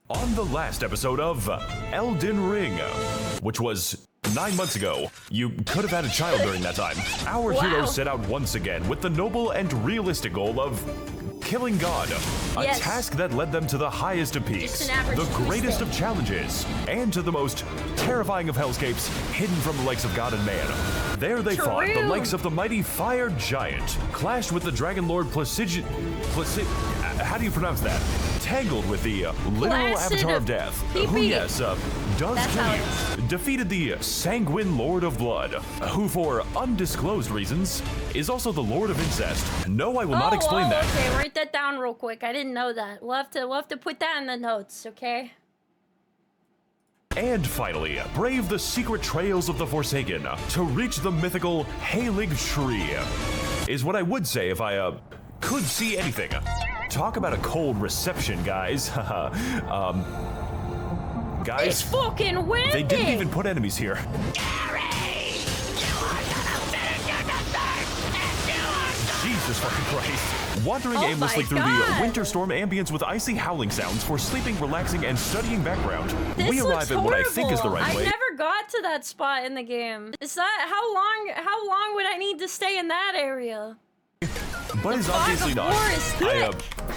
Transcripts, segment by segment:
On the last episode of Elden Ring, which was 9 months ago, you could have had a child during that time. Our hero set out once again with the noble and realistic goal of killing God, a task that led them to the highest of peaks, the greatest of challenges, and to the most terrifying of hellscapes hidden from the likes of God and man. There they fought the likes of the mighty fire giant, clashed with the dragon lord how do you pronounce that? Tangled with the literal avatar of death, who does kill you. Defeated the sanguine lord of blood, who for undisclosed reasons is also the lord of incest. No, I will not explain that. Okay, write that down real quick. I didn't know that. We'll have to put that in the notes, okay? And finally, brave the secret trails of the Forsaken to reach the mythical Halig Tree, is what I would say if I could see anything. Talk about a cold reception, guys. Guys, it's fucking windy. They didn't even put enemies here. Jesus fucking Christ. Wandering aimlessly through the winter storm ambience with icy howling sounds for sleeping, relaxing, and studying background, we arrive at what I think is the right way. I never got to that spot in the game. Is that how long would I need to stay in that area? But it's obviously not. I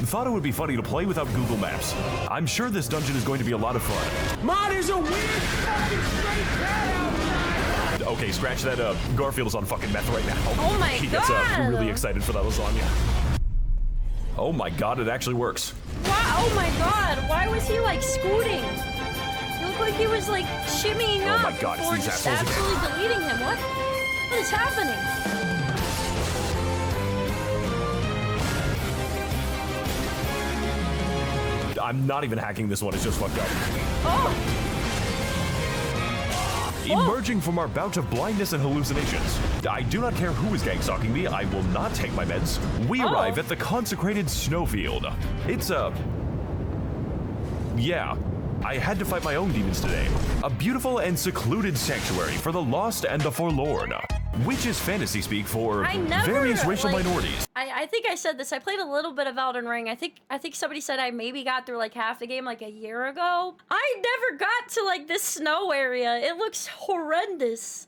thought it would be funny to play without Google Maps. I'm sure this dungeon is going to be a lot of fun. Mod is a weird fucking straight cat. Okay, scratch that. Garfield is on fucking meth right now. Oh my He gets really excited for that lasagna. Oh my god, it actually works. Wow, oh my god, why was he like scooting? It looked like he was like shimmying up. Oh my god, before it's these just assholes again. absolutely deleting him. What is happening? I'm not even hacking this one, it's just fucked up. Oh! Emerging from our bout of blindness and hallucinations, I do not care who is gang-stalking me, I will not take my meds. We arrive at the consecrated snowfield. It's yeah, I had to fight my own demons today. A beautiful and secluded sanctuary for the lost and the forlorn, which is fantasy speak for various racial minorities. I think I said this. I played a little bit of Elden Ring. I think somebody said I maybe got through like half the game like a year ago. I never got to like this snow area. It looks horrendous.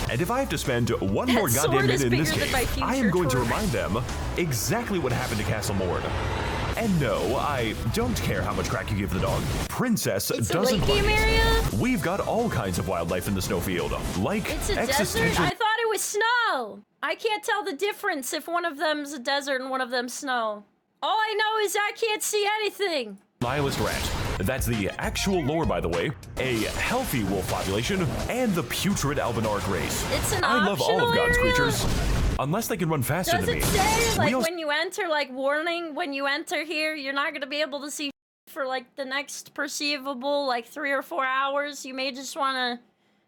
And if I have to spend one more goddamn minute in this game, I am going to remind them exactly what happened to Castle Morn. And no, I don't care how much crack you give the dog. Princess doesn't game area? We've got all kinds of wildlife in the snowfield, like it's a desert? I thought it was snow. I can't tell the difference if one of them's a desert and one of them's snow. All I know is I can't see anything. Nihilist rat. That's the actual lore, by the way. A healthy wolf population and the putrid Albanark race. It's an I love all of God's area? creatures. Unless they can run faster than me. Does it say, like, when you enter, like, warning, when you enter here, you're not gonna be able to see for, like, the next perceivable, like, 3 or 4 hours? You may just wanna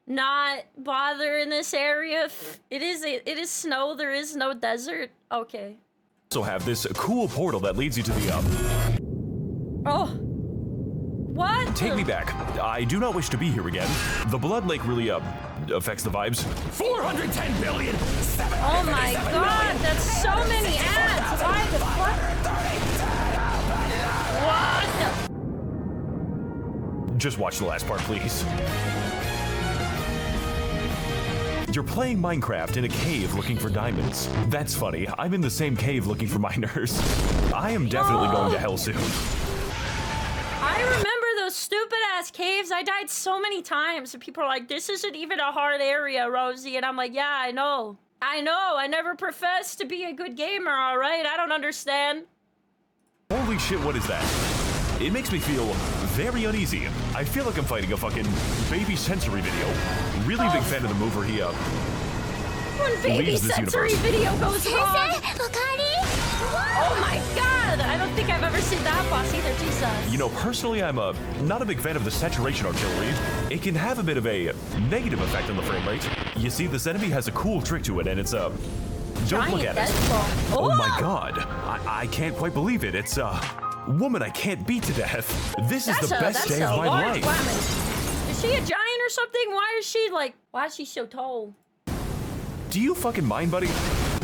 not bother in this area. It is snow, there is no desert. Okay. Also have this cool portal that leads you to the, Oh. What? Take me back. I do not wish to be here again. The Blood Lake really, affects the vibes. 410 billion. Oh my god, that's so many ads. Why the fuck? What? Just watch the last part, please. You're playing Minecraft in a cave looking for diamonds. That's funny. I'm in the same cave looking for miners. I am definitely going to hell soon. I remember those stupid ass caves. I died so many times and people are like, this isn't even a hard area, Rosie. And I'm like, yeah, I know. I never professed to be a good gamer, all right? I don't understand. Holy shit, what is that? It makes me feel very uneasy. I feel like I'm fighting a fucking baby sensory video. Really big fan of the move where he, when baby sensory video goes wrong. Oh my god! I don't think I've ever seen that boss either, Jesus. You know, personally, I'm not a big fan of the saturation artillery. It can have a bit of a negative effect on the frame rate. You see, this enemy has a cool trick to it, and it's don't look at it. Oh my god. I can't quite believe it. It's woman I can't beat to death. This is the best day of my life. Is she a giant or something? Why is she so tall? Do you fucking mind, buddy?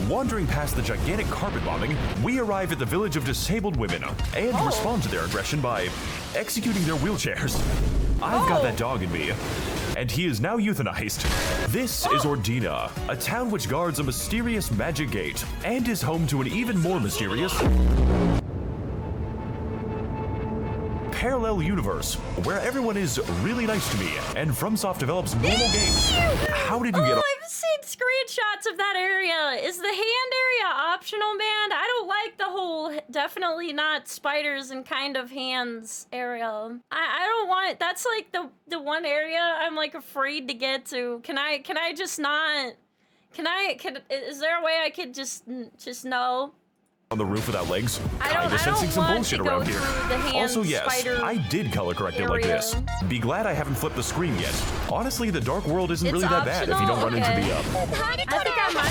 Wandering past the gigantic carpet bombing, we arrive at the village of disabled women and respond to their aggression by executing their wheelchairs. I've got that dog in me, and he is now euthanized. This is Ordina, a town which guards a mysterious magic gate and is home to an even more mysterious parallel universe where everyone is really nice to me, and FromSoft develops normal games. How did you get? I've seen screenshots of that area. Is the hand area optional, man? I don't like the whole definitely not spiders and kind of hands area. I don't want it. That's like the one area I'm like afraid to get to. Can I just not? Is there a way I could just know? On the roof without legs? I don't sensing some want bullshit to go around here. through the hand Also, yes, spider I did color correct it like area. this. Be glad I haven't flipped the screen yet. Honestly, the dark world isn't really that bad if you don't run into the I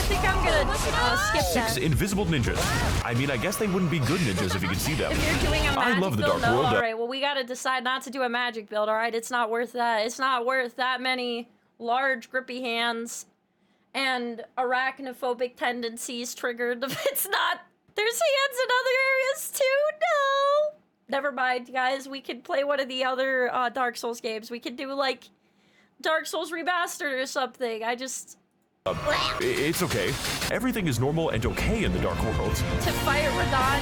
think I'm gonna skip 6 that. invisible ninjas. I mean, I guess they wouldn't be good ninjas if you could see them. If you're doing a magic I love the build, dark world. all right, well, we gotta decide not to do a magic build, all right? It's not worth that. It's not worth that many large, grippy hands and arachnophobic tendencies triggered. It's not. There's hands in other areas too. No. Never mind, guys. We could play one of the other Dark Souls games. We could do like Dark Souls Remastered or something. It's okay. Everything is normal and okay in the dark world. To fight Radon,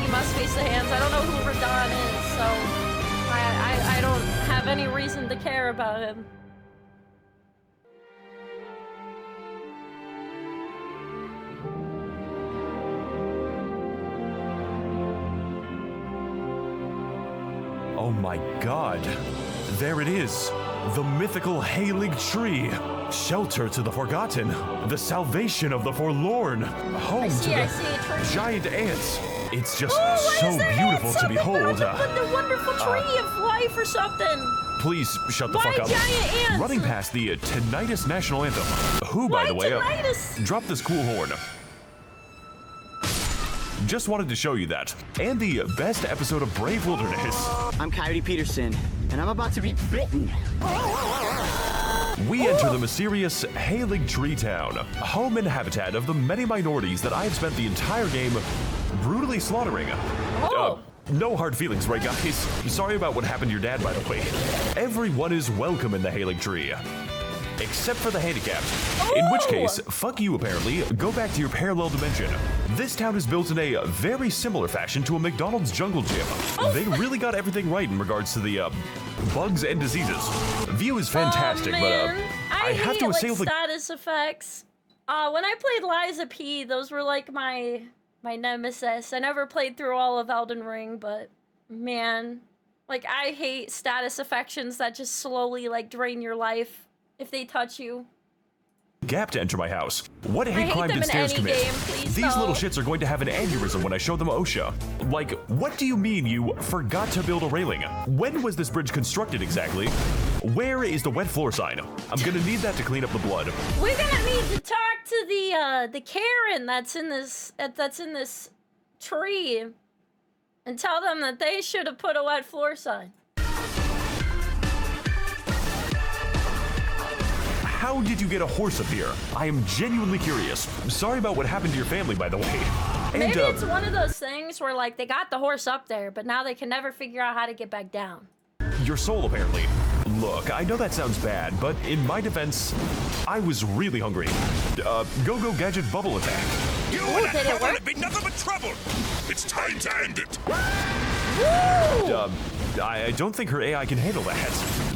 you must face the hands. I don't know who Radon is, so I don't have any reason to care about him. Oh my god. There it is. The mythical Halig Tree. Shelter to the forgotten. The salvation of the forlorn. Home to the giant ants. It's just so beautiful to behold. The wonderful tree of life or something. Please shut the fuck up. Giant ants? Running past the Tinnitus National Anthem. Who, by the way, drop this cool horn. Just wanted to show you that. And the best episode of Brave Wilderness. I'm Coyote Peterson, and I'm about to be bitten. We enter the mysterious Halig Tree Town, home and habitat of the many minorities that I've spent the entire game brutally slaughtering. No hard feelings, right, guys? Sorry about what happened to your dad, by the way. Everyone is welcome in the Halig Tree. Except for the handicapped. In which case, fuck you apparently, go back to your parallel dimension. This town is built in a very similar fashion to a McDonald's jungle gym. They really got everything right in regards to the bugs and diseases. View is fantastic, but I have to assail the status effects. When I played Liza P, those were like my nemesis. I never played through all of Elden Ring, but man, like I hate status affections that just slowly like drain your life if they touch you. Gap to enter my house. What hate crime did stairs commit? These little shits are going to have an aneurysm when I show them OSHA. Like, what do you mean you forgot to build a railing? When was this bridge constructed exactly? Where is the wet floor sign? I'm gonna need that to clean up the blood. We're gonna need to talk to the Karen that's in this tree and tell them that they should have put a wet floor sign. How did you get a horse up here? I am genuinely curious. Sorry about what happened to your family, by the way. And, maybe it's one of those things where, like, they got the horse up there, but now they can never figure out how to get back down. Your soul, apparently. Look, I know that sounds bad, but in my defense, I was really hungry. Go-Go Gadget Bubble Attack. You and that bubble have been nothing but trouble. It's time to end it. I don't think her AI can handle that.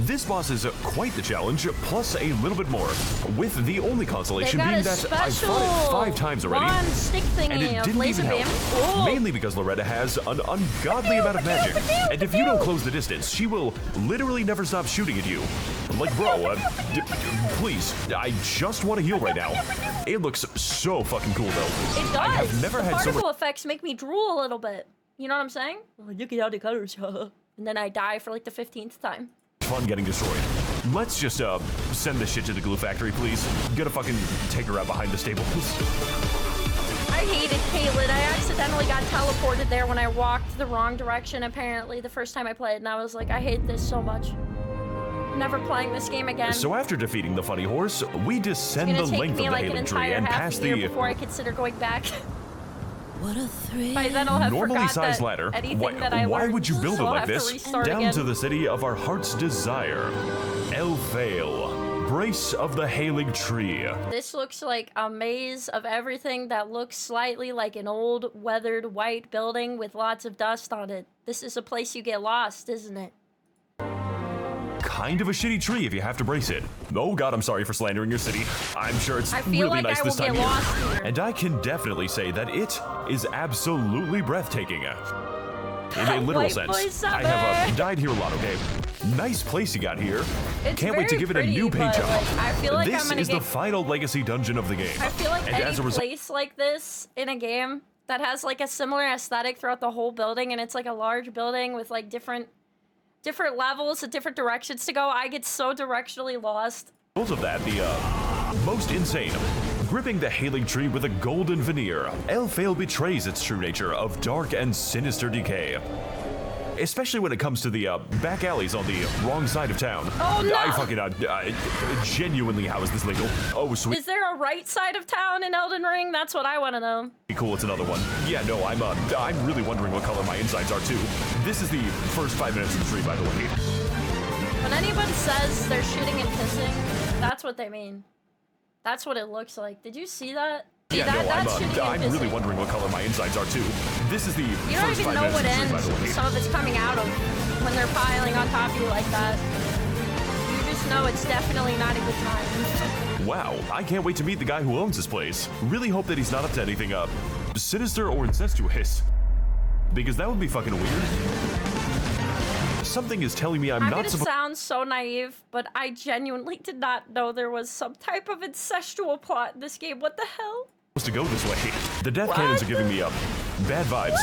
This boss is quite the challenge, plus a little bit more. With the only consolation being that I've fought it 5 times already, and it didn't even help. Mainly because Loretta has an ungodly amount of magic, and if you don't close the distance, she will literally never stop shooting at you. Like, bro, please, I just want to heal right now. It looks so fucking cool, though. It does. I have never had so much particle effects make me drool a little bit. You know what I'm saying? Look at all the colors. And then I die for like the 15th time. Fun getting destroyed. Let's just send this shit to the glue factory, please. Gotta fucking take her out behind the stables. I hated Caitlyn. I accidentally got teleported there when I walked the wrong direction, apparently, the first time I played, and I was like, I hate this so much. Never playing this game again. So after defeating the funny horse, we descend the It's gonna length take of me the like an Hailing Tree entire and half past a year the before I consider going back. What a thrill. By then I'll have normally forgot sized that ladder. anything that I Why learned, would you build it so I'll like have to this? restart Down again. to the city of our heart's desire, Elfale, Brace of the Hailing Tree. This looks like a maze of everything that looks slightly like an old, weathered white building with lots of dust on it. This is a place you get lost, isn't it? Kind of a shitty tree if you have to brace it. Oh god, I'm sorry for slandering your city. I'm sure it's I feel really like nice I this will time get of lost year. here. And I can definitely say that it is absolutely breathtaking. In a literal White boy sense. I have summer. died here a lot, okay? Nice place you got here. It's Can't wait to very give it a pretty, new paint but, job. like, I feel like This I'm gonna is the get- final legacy dungeon of the game. I feel like and any as a result, place like this in a game that has like a similar aesthetic throughout the whole building, and it's like a large building with like different levels and different directions to go, I get so directionally lost. Because of that, the most insane. Gripping the Hailing Tree with a golden veneer, Elfale betrays its true nature of dark and sinister decay. Especially when it comes to the back alleys on the wrong side of town. Oh, no! I fucking genuinely, how is this legal? Oh, sweet. Is there a right side of town in Elden Ring? That's what I want to know. Cool, it's another one. Yeah, no, I'm really wondering what color my insides are too. This is the first 5 minutes of the stream, by the way. When anybody says they're shitting and pissing, that's what they mean. That's what it looks like. Did you see that? See, Yeah, that's no, shitting I'm and really pissing. wondering what color my insides are too. This is the You don't first even 5 know minutes what of the stream, by end the way. some of it's coming out of when they're piling on top of you like that. You just know it's definitely not a good time. Wow, I can't wait to meet the guy who owns this place. Really hope that he's not up to anything sinister or incestuous. Because that would be fucking weird. Something is telling me I'm I'm not gonna supposed sound so naive, but I genuinely did not know there was some type of incestual plot in this game. What the hell? to go this way. The death What? cannons are giving me bad vibes.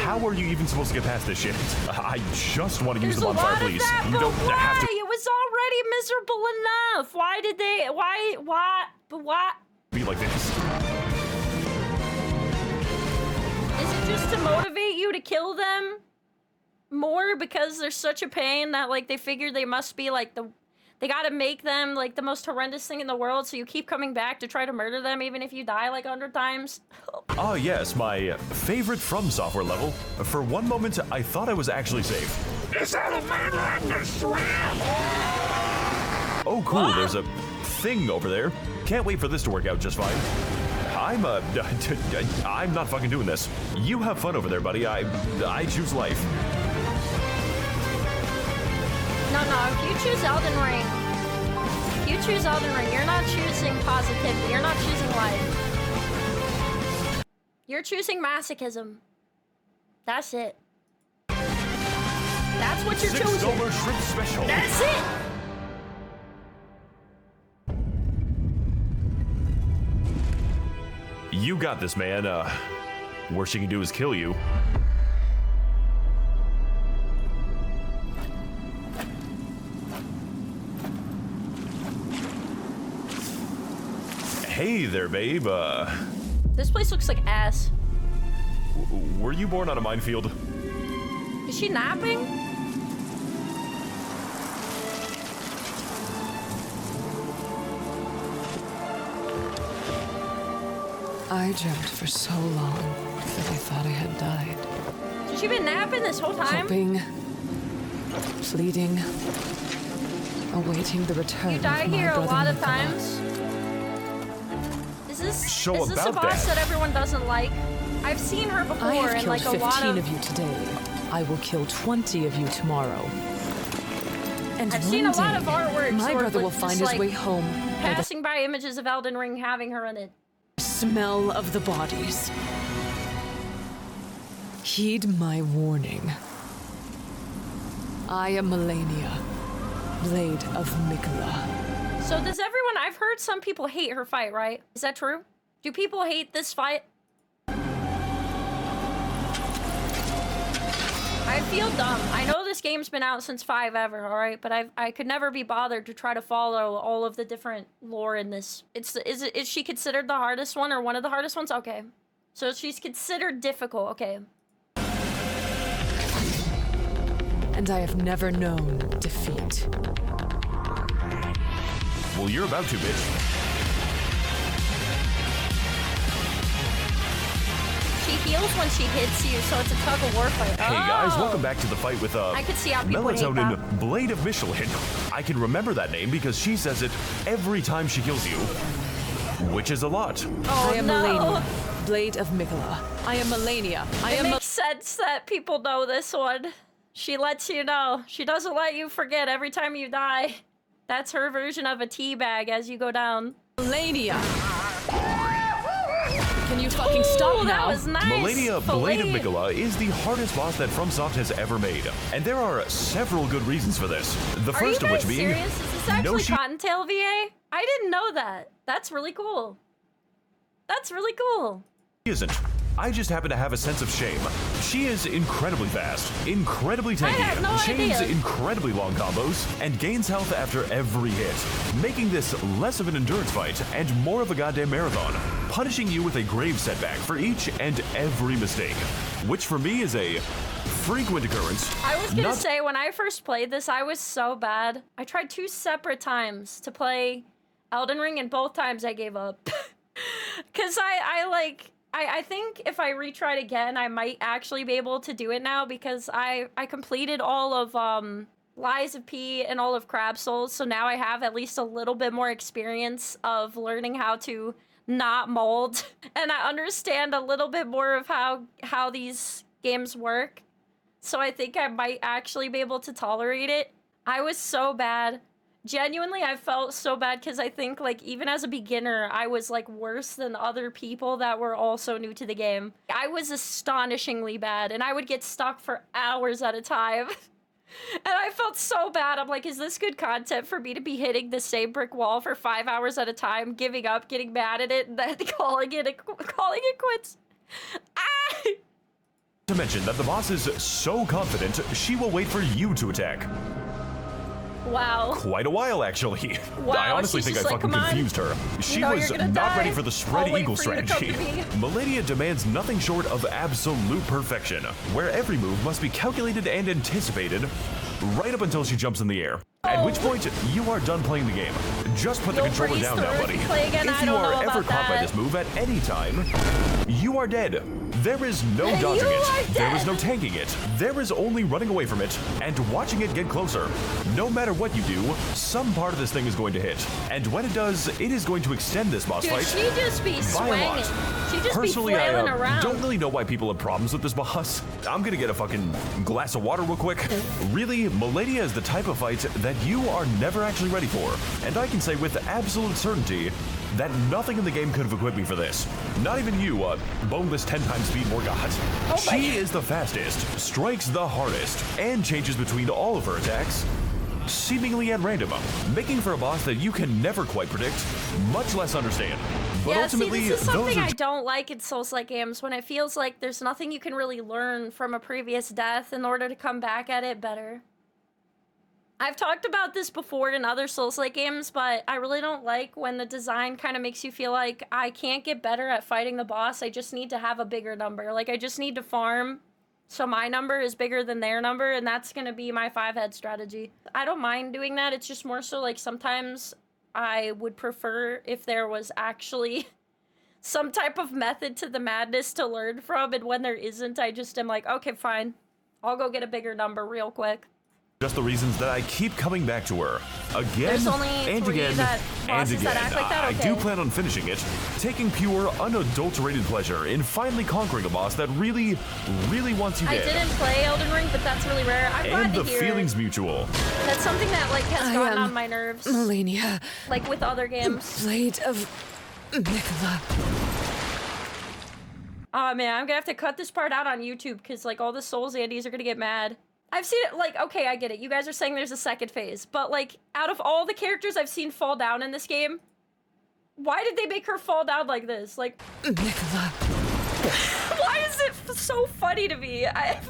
How are you even supposed to get past this shit? I just want to use There's the a bonfire, lot please. of that, You but don't why? have to It was already miserable enough. Why did they? Why? be like this. Is it just to motivate you to kill them more because they're such a pain that like they figure they must be like they gotta make them like the most horrendous thing in the world, so you keep coming back to try to murder them even if you die like 100 times? Ah, yes, my favorite From Software level. For one moment, I thought I was actually safe. Is that a man on the stream? Oh, cool, there's a thing over there. Can't wait for this to work out just fine. I'm not fucking doing this. You have fun over there, buddy. I choose life. No, if you choose Elden Ring, you're not choosing positivity, you're not choosing life. You're choosing masochism. That's it. That's what you're choosing. $6 shrimp special. That's it! You got this, man. Worst she can do is kill you. Hey there, babe. This place looks like ass. Were you born on a minefield? Is she napping? I dreamt for so long that I thought I had died. Has she been napping this whole time? Hoping, pleading, awaiting the return You die of my here a brother lot of Nicholas. times. Is this So is this a about boss that. that everyone doesn't like? I've seen her I before have and killed like a 15 lot of you today. I will kill 20 of you tomorrow. And I've one seen a lot day, of artwork my sort of brother will with find just, his like, way home by the passing by images of Elden Ring having her in it. smell of the bodies. Heed my warning. I am Melania, Blade of Mikola. So does everyone, I've heard some people hate her fight, right? Is that true? Do people hate this fight? I feel dumb. I know this game's been out since 5 ever, alright? But I could never be bothered to try to follow all of the different lore in this. Is she considered the hardest one or one of the hardest ones? Okay. So she's considered difficult, okay. And I have never known defeat. Well, you're about to, bitch. She heals when she hits you, so it's a tug-of-war fight. Hey guys, welcome back to the fight with I could see how people would hate Melatonin that. Blade of Michelin. I can remember that name because she says it every time she kills you, which is a lot. Oh, I am no. Melania, Blade of Mikola. I am Melania. It makes sense that people know this one. She lets you know. She doesn't let you forget every time you die. That's her version of a tea bag as you go down. Melania. Can you fucking stop now? That was nice. Melania Blade of Filet. Mikola is the hardest boss that FromSoft has ever made, and there are several good reasons for this. The Are you first of guys which being, serious? Is this actually no, she Cottontail VA? I didn't know that. That's really cool. That's really cool. isn't. I just happen to have a sense of shame. She is incredibly fast, incredibly tanky, had no chains idea. incredibly long combos, and gains health after every hit, making this less of an endurance fight and more of a goddamn marathon, punishing you with a grave setback for each and every mistake, which for me is a frequent occurrence. I was gonna Not- say, when I first played this, I was so bad. I tried 2 separate times to play Elden Ring, and both times I gave up. Cause I think if I retried again, I might actually be able to do it now, because I completed all of Lies of P and all of Crab Souls, so now I have at least a little bit more experience of learning how to not mold, and I understand a little bit more of how these games work. So I think I might actually be able to tolerate it. I was so bad. Genuinely, I felt so bad because I think, like, even as a beginner, I was, like, worse than other people that were also new to the game. I was astonishingly bad, and I would get stuck for hours at a time. And I felt so bad. I'm like, is this good content for me to be hitting the same brick wall for 5 hours at a time, giving up, getting mad at it, and then calling it quits? Ah! To mention that the boss is so confident, she will wait for you to attack. Wow. Quite a while, actually. Wow, I honestly she's think I just like, fucking "Come on. confused her. She know was you're gonna not die. ready for the spread I'll wait eagle for you to come strategy. to me." Melania demands nothing short of absolute perfection, where every move must be calculated and anticipated right up until she jumps in the air. At which point, you are done playing the game. Just put the You'll controller freeze down now, through buddy. if you play again. If I you don't know are ever about caught by that. this move at any time, you are dead. There is no You dodging are it. There is dead. no tanking it. There is only running away from it and watching it get closer. No matter what you do, some part of this thing is going to hit. And when it does, it is going to extend this boss Dude, fight she just be by a swinging. lot. She just Personally, be I flailing around. don't really know why people have problems with this boss. I'm gonna get a fucking glass of water real quick. Really, Melania is the type of fight that you are never actually ready for. And I can say with absolute certainty that nothing in the game could have equipped me for this. Not even you, boneless 10 times speed more god. Oh my She God. is the fastest, strikes the hardest, and changes between all of her attacks, seemingly at random, making for a boss that you can never quite predict, much less understand. But Yeah, ultimately, see, this is those something are I don't like in Souls-like games, when it feels like there's nothing you can really learn from a previous death in order to come back at it better. I've talked about this before in other Souls-like games, but I really don't like when the design kind of makes you feel like I can't get better at fighting the boss, I just need to have a bigger number. Like, I just need to farm so my number is bigger than their number, and that's gonna be my 5-head strategy. I don't mind doing that, it's just more so like sometimes I would prefer if there was actually some type of method to the madness to learn from, and when there isn't, I just am like, okay, fine. I'll go get a bigger number real quick. just the reasons that I keep coming back to her again There's only and 3 again that and bosses again. that act like that? I do Okay. plan on finishing it, taking pure, unadulterated pleasure in finally conquering a boss that really, really wants you I dead. didn't play Elden Ring, but that's really rare. I'm glad And to the hear feeling's it. mutual. That's something that like has I gotten am on my nerves, Melania, like with other games. Blade of Mikola. Oh man, I'm gonna have to cut this part out on YouTube because like all the Souls Andies are gonna get mad. I've seen it, like, okay, I get it. You guys are saying there's a second phase, but like out of all the characters I've seen fall down in this game, why did they make her fall down like this? Like, Mikola. why is it so funny to me? I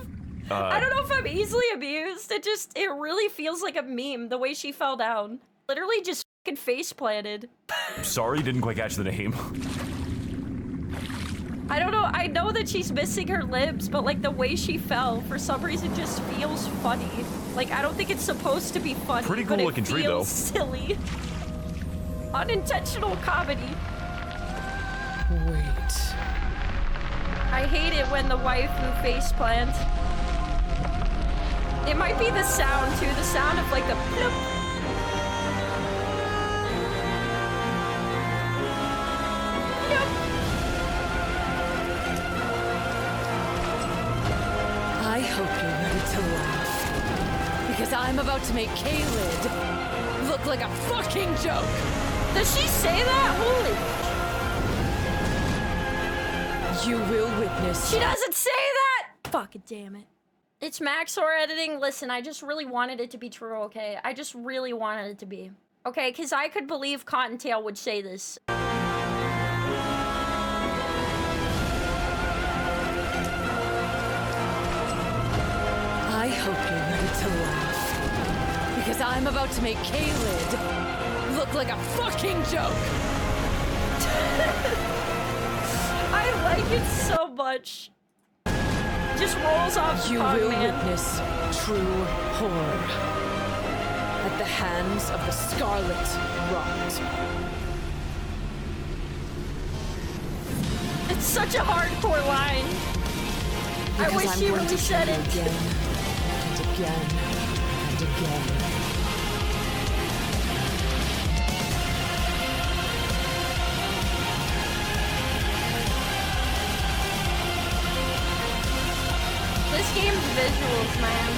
don't know if I'm easily amused. It really feels like a meme, the way she fell down. Literally just fucking face planted. Sorry, didn't quite catch the name. I don't know, I know that she's missing her limbs, but like the way she fell, for some reason just feels funny. Like, I don't think it's supposed to be funny, Pretty but cool it looking tree, though. feels silly. Unintentional comedy. Wait. I hate it when the waifu face plants. It might be the sound too, the sound of like the bloop. Yep. I hope you're ready to laugh. Because I'm about to make Kaled look like a fucking joke. Does she say that? Holy. You will witness. She doesn't say that! Fucking damn it. It's Max0r editing. Listen, I just really wanted it to be true, okay? I just really wanted it to be. Okay, because I could believe Cottontail would say this. I hope you're ready to laugh. Because I'm about to make Kaled look like a fucking joke. I like it so much. Just rolls off the You tongue, will man. witness true horror at the hands of the Scarlet Rot. It's such a hardcore line. I wish I'm she going really to said kill it. you again and again and again. This game's visuals, man.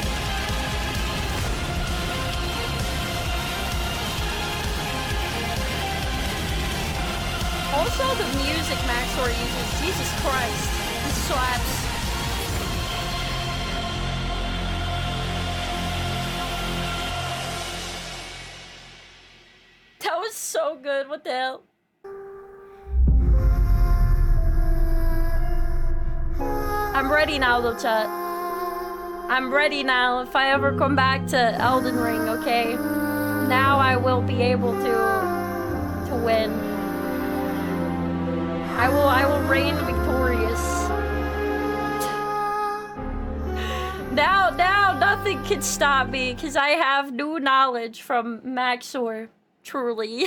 Also, the music Max0r uses, Jesus Christ, this slaps. That was so good, what the hell? I'm ready now, though, chat. I'm ready now. If I ever come back to Elden Ring, okay? Now I will be able to win. I will reign victorious. Now nothing can stop me because I have new knowledge from Max0r. Truly.